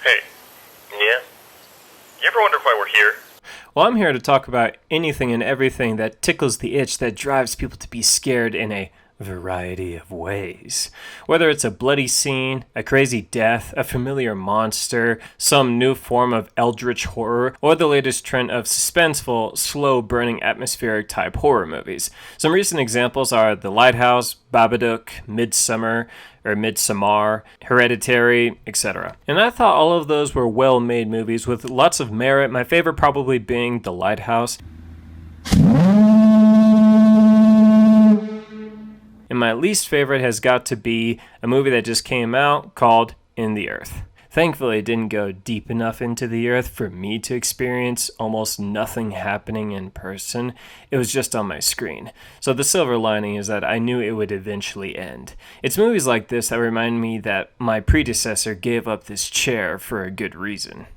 Hey, yeah? You ever wonder why we're here? Well, I'm here to talk about anything and everything that tickles the itch that drives people to be scared in a variety of ways. Whether it's a bloody scene, a crazy death, a familiar monster, some new form of eldritch horror, or the latest trend of suspenseful, slow-burning atmospheric type horror movies. Some recent examples are The Lighthouse, Babadook, Midsommar, Hereditary, etc. And I thought all of those were well-made movies with lots of merit, my favorite probably being The Lighthouse. And my least favorite has got to be a movie that just came out called In the Earth. Thankfully, it didn't go deep enough into the earth for me to experience almost nothing happening in person. It was just on my screen. So the silver lining is that I knew it would eventually end. It's movies like this that remind me that my predecessor gave up this chair for a good reason.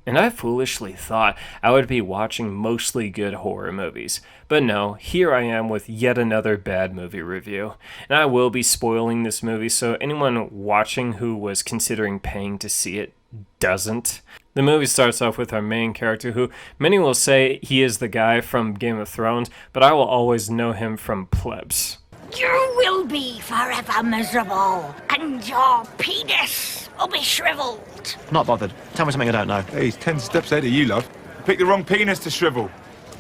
And I foolishly thought I would be watching mostly good horror movies. But no, here I am with yet another bad movie review. And I will be spoiling this movie, so anyone watching who was considering paying to see it doesn't. The movie starts off with our main character, who many will say he is the guy from Game of Thrones, but I will always know him from Plebs. You will be forever miserable, and your penis will be shriveled. Not bothered. Tell me something I don't know. Hey, he's 10 steps ahead of you, love. Picked the wrong penis to shrivel.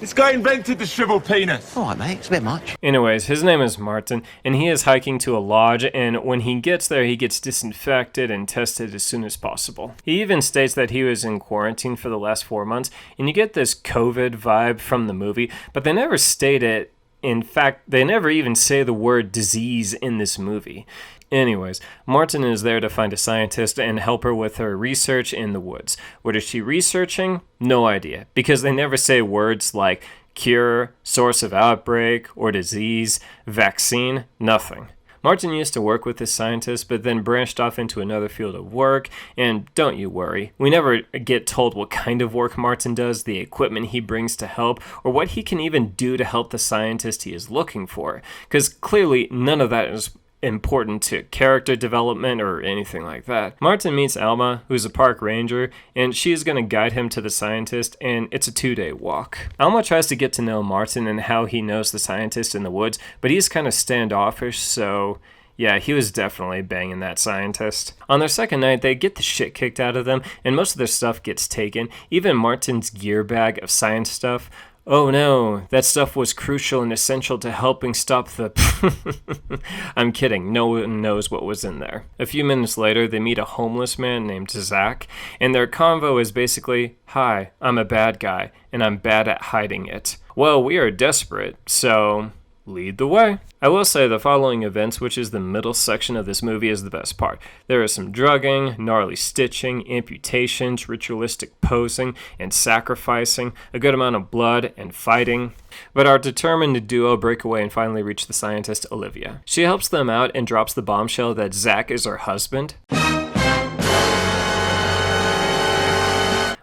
This guy invented the shriveled penis. All right, mate. It's a bit much. Anyways, his name is Martin, and he is hiking to a lodge, and when he gets there, he gets disinfected and tested as soon as possible. He even states that he was in quarantine for the last 4 months, and you get this COVID vibe from the movie, but they never state it. In fact, they never even say the word disease in this movie. Anyways, Martin is there to find a scientist and help her with her research in the woods. What is she researching? No idea, because they never say words like cure, source of outbreak, or disease, vaccine, nothing. Martin used to work with this scientist, but then branched off into another field of work, and don't you worry, we never get told what kind of work Martin does, the equipment he brings to help, or what he can even do to help the scientist he is looking for, because clearly none of that is important to character development or anything like that. Martin meets Alma, who's a park ranger, and she is going to guide him to the scientist, and it's a 2-day walk. Alma tries to get to know Martin and how he knows the scientist in the woods, but he's kind of standoffish, so yeah, he was definitely banging that scientist. On their second night, they get the shit kicked out of them, and most of their stuff gets taken, even Martin's gear bag of science stuff. Oh no, that stuff was crucial and essential to helping stop the... I'm kidding, no one knows what was in there. A few minutes later, they meet a homeless man named Zach, and their convo is basically, "Hi, I'm a bad guy, and I'm bad at hiding it. Well, we are desperate, so lead the way." I will say the following events, which is the middle section of this movie, is the best part. There is some drugging, gnarly stitching, amputations, ritualistic posing, and sacrificing, a good amount of blood and fighting. But our determined duo break away and finally reach the scientist, Olivia. She helps them out and drops the bombshell that Zach is her husband.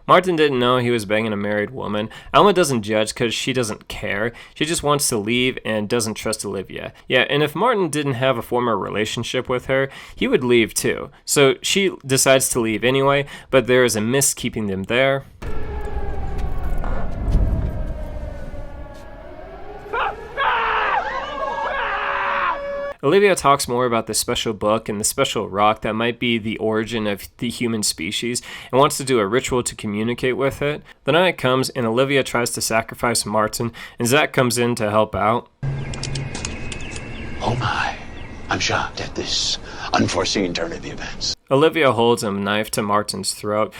Martin didn't know he was banging a married woman. Alma doesn't judge because she doesn't care. She just wants to leave and doesn't trust Olivia. Yeah, and if Martin didn't have a former relationship with her, he would leave too. So she decides to leave anyway, but there is a mist keeping them there. Olivia talks more about the special book and the special rock that might be the origin of the human species and wants to do a ritual to communicate with it. The night comes and Olivia tries to sacrifice Martin and Zach comes in to help out. Oh my, I'm shocked at this unforeseen turn of the events. Olivia holds a knife to Martin's throat.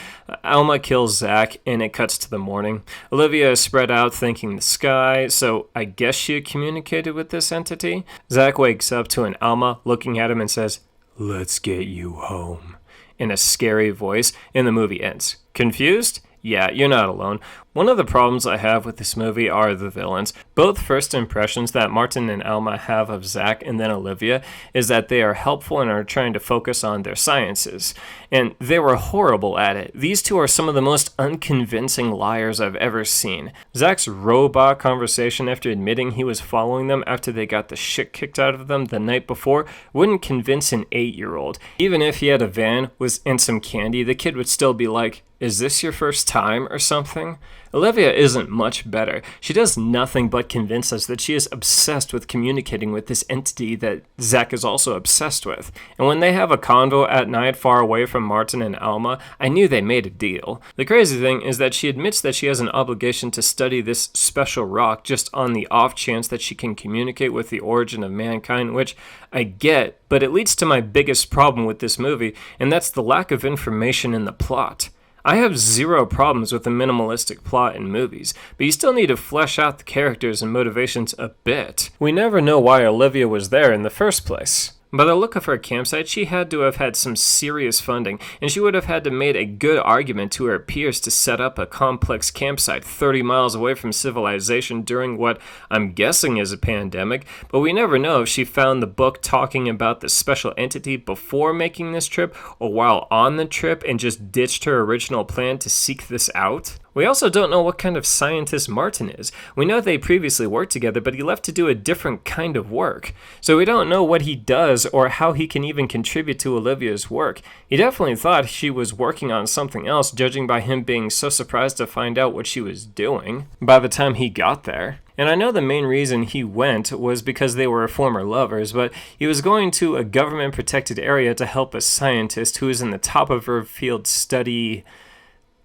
Alma kills Zach, and it cuts to the morning. Olivia is spread out thinking the sky, so I guess she had communicated with this entity. Zach wakes up to an Alma looking at him and says, "Let's get you home," in a scary voice, and the movie ends. Confused? Yeah, you're not alone. One of the problems I have with this movie are the villains. Both first impressions that Martin and Alma have of Zach and then Olivia is that they are helpful and are trying to focus on their sciences. And they were horrible at it. These two are some of the most unconvincing liars I've ever seen. Zach's robot conversation after admitting he was following them after they got the shit kicked out of them the night before wouldn't convince an 8-year-old. Even if he had a van and some candy, the kid would still be like, "Is this your first time or something?" Olivia isn't much better. She does nothing but convince us that she is obsessed with communicating with this entity that Zach is also obsessed with. And when they have a convo at night far away from Martin and Alma, I knew they made a deal. The crazy thing is that she admits that she has an obligation to study this special rock just on the off chance that she can communicate with the origin of mankind, which I get, but it leads to my biggest problem with this movie, and that's the lack of information in the plot. I have zero problems with a minimalistic plot in movies, but you still need to flesh out the characters and motivations a bit. We never know why Olivia was there in the first place. By the look of her campsite, she had to have had some serious funding, and she would have had to made a good argument to her peers to set up a complex campsite 30 miles away from civilization during what I'm guessing is a pandemic, but we never know if she found the book talking about the special entity before making this trip or while on the trip and just ditched her original plan to seek this out. We also don't know what kind of scientist Martin is. We know they previously worked together, but he left to do a different kind of work. So we don't know what he does or how he can even contribute to Olivia's work. He definitely thought she was working on something else, judging by him being so surprised to find out what she was doing by the time he got there. And I know the main reason he went was because they were former lovers, but he was going to a government-protected area to help a scientist who is in the top of her field study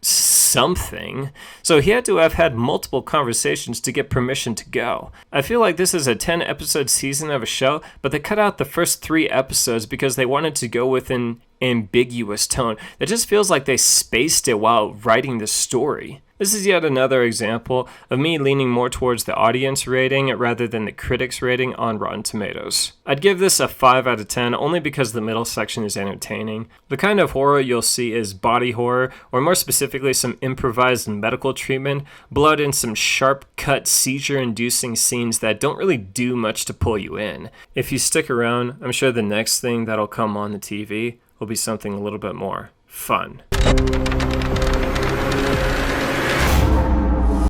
something, so he had to have had multiple conversations to get permission to go. I feel like this is a 10-episode season of a show, but they cut out the first 3 episodes because they wanted to go with an ambiguous tone that just feels like they spaced it while writing the story. This is yet another example of me leaning more towards the audience rating rather than the critics rating on Rotten Tomatoes. I'd give this a 5 out of 10 only because the middle section is entertaining. The kind of horror you'll see is body horror, or more specifically some improvised medical treatment, blood and some sharp-cut seizure-inducing scenes that don't really do much to pull you in. If you stick around, I'm sure the next thing that'll come on the TV will be something a little bit more fun.